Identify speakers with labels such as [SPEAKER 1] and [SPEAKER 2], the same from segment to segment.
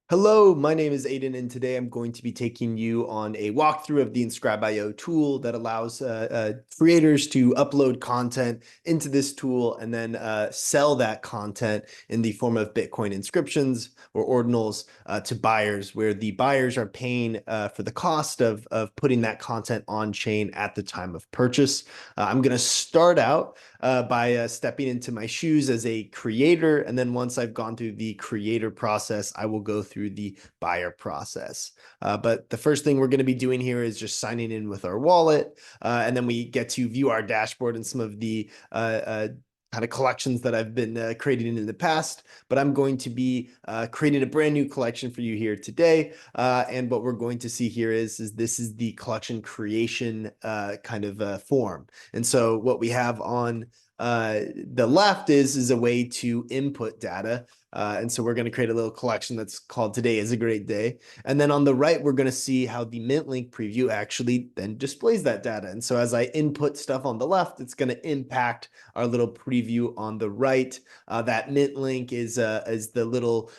[SPEAKER 1] Hello, my name is Aiden, and today I'm going to be taking you on a walkthrough of the Inscribe.io tool that allows creators to upload content into this tool and then sell that content in the form of Bitcoin inscriptions or ordinals to buyers, where the buyers are paying for the cost of putting that content on chain at the time of purchase. I'm going to start out by stepping into my shoes as a creator, and then once I've gone through the creator process, I will go through the buyer process. But the first thing we're going to be doing here is just signing in with our wallet, and then we get to view our dashboard and some of the kind of collections that I've been creating in the past, but I'm going to be creating a brand new collection for you here today. And what we're going to see here is this is the collection creation kind of form. And so what we have on the left is a way to input data. And so we're going to create a little collection that's called Today is a Great Day. And then on the right, we're going to see how the mint link preview actually then displays that data. And so as I input stuff on the left, it's going to impact our little preview on the right. That mint link is the little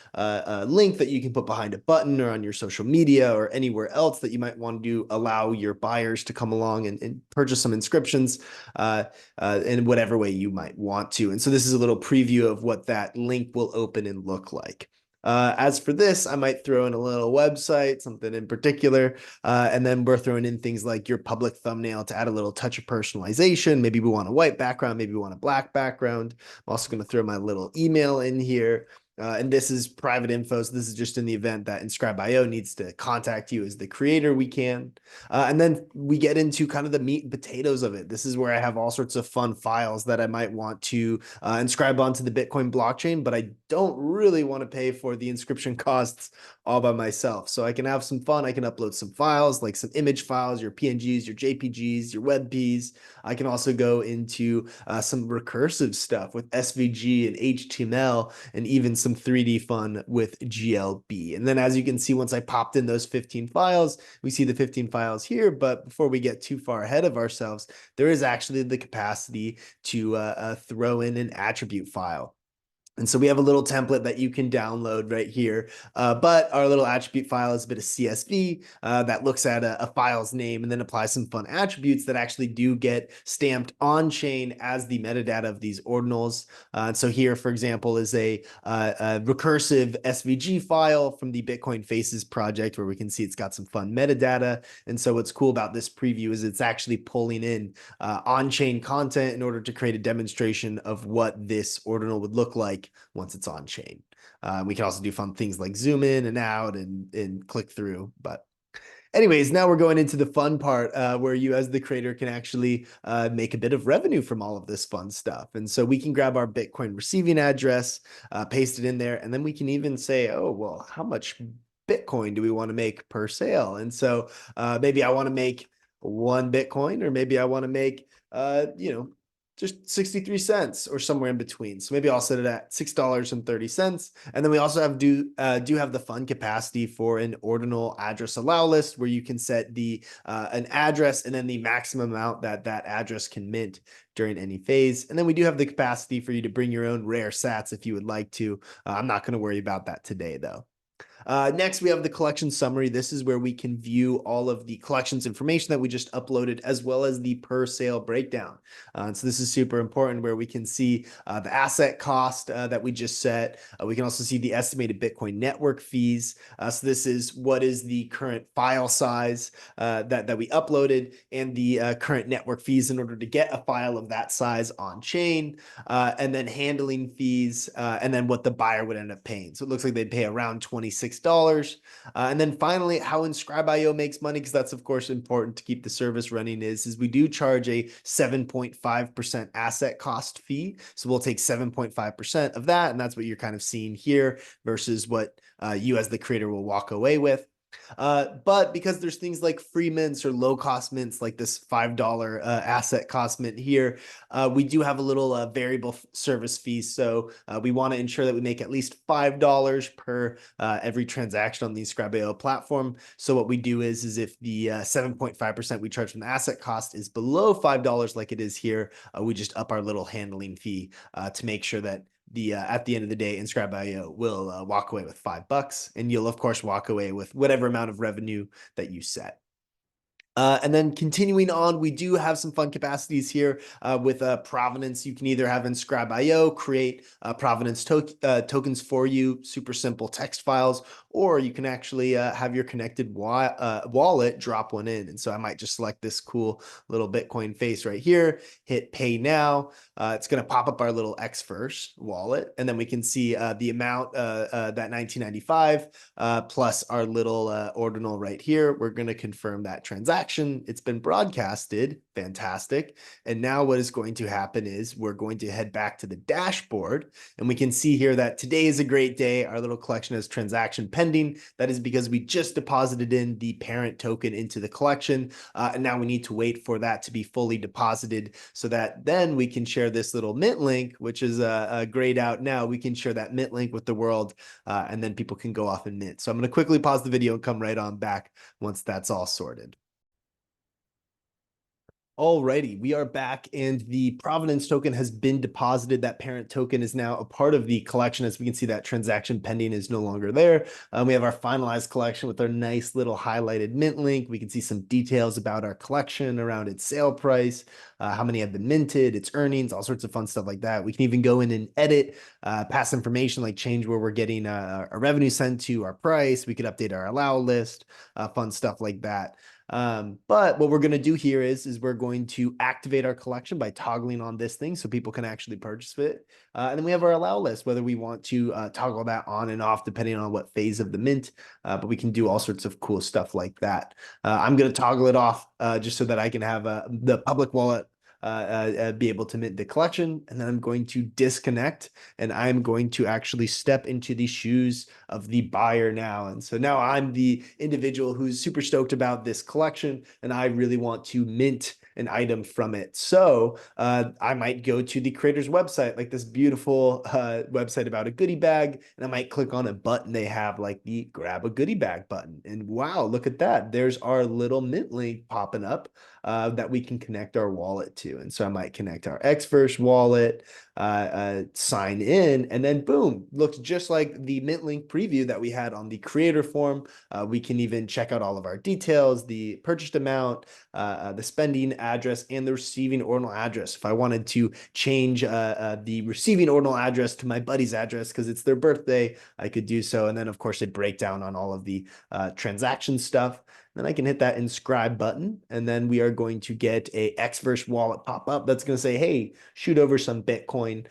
[SPEAKER 1] link that you can put behind a button or on your social media or anywhere else that you might want to allow your buyers to come along and purchase some inscriptions in whatever way you might want to. And so this is a little preview of what that link will open and look like. As for this, I might throw in a little website, something in particular, and then we're throwing in things like your public thumbnail to add a little touch of personalization. Maybe we want a white background, maybe we want a black background. I'm also going to throw my little email in here. And this is private info. So this is just in the event that Inscribe.io needs to contact you as the creator, we can. And then we get into kind of the meat and potatoes of it. This is where I have all sorts of fun files that I might want to inscribe onto the Bitcoin blockchain, but I don't really want to pay for the inscription costs all by myself. So I can have some fun. I can upload some files, like some image files, your PNGs, your JPGs, your WebPs. I can also go into some recursive stuff with SVG and HTML and even some 3D fun with GLB. And then as you can see, once I popped in those 15 files, we see the 15 files here. But before we get too far ahead of ourselves, there is actually the capacity to throw in an attribute file. And so we have a little template that you can download right here, but our little attribute file is a bit of CSV that looks at a file's name and then applies some fun attributes that actually do get stamped on chain as the metadata of these ordinals. So here, for example, is a recursive SVG file from the Bitcoin Faces project where we can see it's got some fun metadata. And so what's cool about this preview is it's actually pulling in on-chain content in order to create a demonstration of what this ordinal would look like once it's on chain. We can also do fun things like zoom in and out and click through. But anyways, now we're going into the fun part where you as the creator can actually make a bit of revenue from all of this fun stuff. And so we can grab our Bitcoin receiving address, paste it in there, and then we can even say, oh, well, how much Bitcoin do we want to make per sale? And so maybe I want to make 1 Bitcoin, or maybe I want to make, just 63 cents or somewhere in between. So maybe I'll set it at $6.30. And then we also do have the fun capacity for an ordinal address allow list where you can set the an address and then the maximum amount that that address can mint during any phase. And then we do have the capacity for you to bring your own rare sats if you would like to. I'm not going to worry about that today though. Next, we have the collection summary. This is where we can view all of the collections information that we just uploaded, as well as the per sale breakdown. So this is super important where we can see the asset cost that we just set. We can also see the estimated Bitcoin network fees. So this is what is the current file size that we uploaded and the current network fees in order to get a file of that size on chain, and then handling fees, and then what the buyer would end up paying. So it looks like they'd pay around $26. And then finally, how Inscribe.io makes money, because that's of course important to keep the service running, is we do charge a 7.5% asset cost fee. So we'll take 7.5% of that, and that's what you're kind of seeing here versus what you as the creator will walk away with. But because there's things like free mints or low cost mints, like this $5 asset cost mint here, we do have a little variable service fee. So we want to ensure that we make at least $5 per every transaction on the Inscribe.io platform. So what we do is if the 7.5% we charge from the asset cost is below $5 like it is here, we just up our little handling fee to make sure that the at the end of the day, inscribe.io will walk away with $5, and you'll of course walk away with whatever amount of revenue that you set. And then continuing on, we do have some fun capacities here with provenance. You can either have inscribe.io create provenance tokens for you, super simple text files, or you can actually have your connected wallet drop one in. And so I might just select this cool little Bitcoin face right here, hit pay now. It's going to pop up our little X1st wallet, and then we can see the amount that 1995 plus our little ordinal right here. We're going to confirm that transaction. It's been broadcasted. Fantastic. And now what is going to happen is we're going to head back to the dashboard, and we can see here that today is a great day. Our little collection has transaction pending. That is because we just deposited in the parent token into the collection, and now we need to wait for that to be fully deposited so that then we can share this little mint link, which is grayed out now. We can share that mint link with the world, and then people can go off and mint. So I'm going to quickly pause the video and come right on back once that's all sorted. Alrighty, we are back, and the provenance token has been deposited. That parent token is now a part of the collection. As we can see, that transaction pending is no longer there. We have our finalized collection with our nice little highlighted mint link. We can see some details about our collection around its sale price, how many have been minted, its earnings, all sorts of fun stuff like that. We can even go in and edit past information, like change where we're getting our revenue sent to, our price. We could update our allow list, fun stuff like that. But what we're going to do here is we're going to activate our collection by toggling on this thing so people can actually purchase it. And then we have our allow list, whether we want to toggle that on and off depending on what phase of the mint, but we can do all sorts of cool stuff like that. I'm going to toggle it off just so that I can have the public wallet be able to mint the collection. And then I'm going to disconnect, and I'm going to actually step into the shoes of the buyer now. And so now I'm the individual who's super stoked about this collection, and I really want to mint an item from it. So I might go to the creator's website, like this beautiful website about a goodie bag, and I might click on a button they have, like the grab a goodie bag button. And wow, look at that. There's our little mint link popping up that we can connect our wallet to. And so I might connect our X1st wallet, sign in, and then boom, looks just like the mint link preview that we had on the creator form. We can even check out all of our details, the purchased amount, the spending address, and the receiving ordinal address. If I wanted to change the receiving ordinal address to my buddy's address because it's their birthday, I could do so. And then of course a breakdown on all of the transaction stuff. Then I can hit that inscribe button, and then we are going to get a X1st wallet pop up that's going to say, hey, shoot over some Bitcoin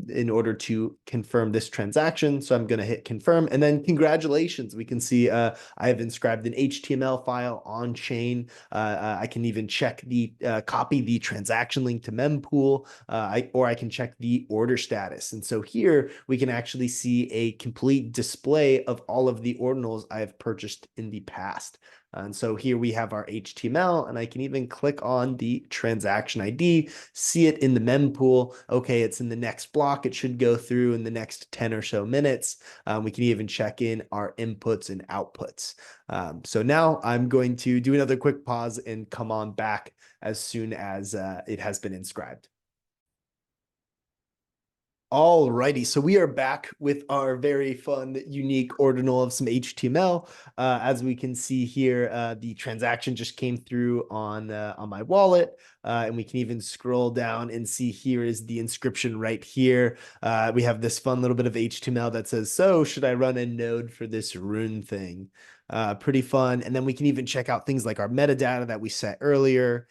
[SPEAKER 1] in order to confirm this transaction. So I'm going to hit confirm, and then congratulations. We can see I have inscribed an HTML file on chain. I can even check the copy the transaction link to mempool, or I can check the order status. And so here we can actually see a complete display of all of the ordinals I have purchased in the past. And so here we have our HTML, and I can even click on the transaction ID, see it in the mempool. Okay, it's in the next block. It should go through in the next 10 or so minutes. We can even check in our inputs and outputs. So now I'm going to do another quick pause and come on back as soon as it has been inscribed. Alrighty, so we are back with our very fun, unique ordinal of some HTML. As we can see here, the transaction just came through on my wallet, and we can even scroll down and see here is the inscription right here. We have this fun little bit of HTML that says, so should I run a node for this rune thing? Pretty fun. And then we can even check out things like our metadata that we set earlier.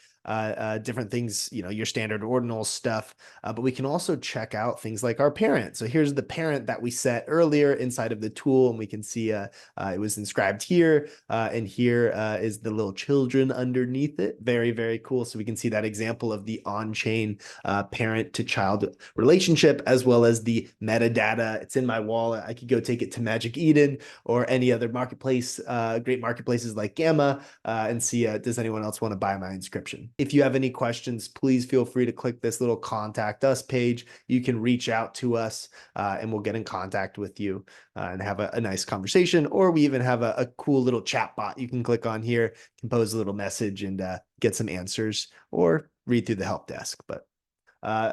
[SPEAKER 1] Different things, you know, your standard ordinal stuff, but we can also check out things like our parent. So here's the parent that we set earlier inside of the tool, and we can see it was inscribed here, and here is the little children underneath it. Very, very cool. So we can see that example of the on-chain parent to child relationship, as well as the metadata. It's in my wallet. I could go take it to Magic Eden or any other marketplace, great marketplaces like Gamma, and see, does anyone else want to buy my inscription? If you have any questions, please feel free to click this little contact us page. You can reach out to us and we'll get in contact with you and have a nice conversation. Or we even have a cool little chat bot you can click on here, compose a little message and get some answers or read through the help desk. But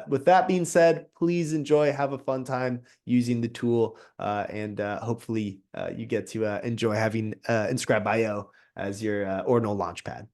[SPEAKER 1] With that being said, please enjoy, have a fun time using the tool, and hopefully you get to enjoy having Inscribe.io as your Ordinal launchpad.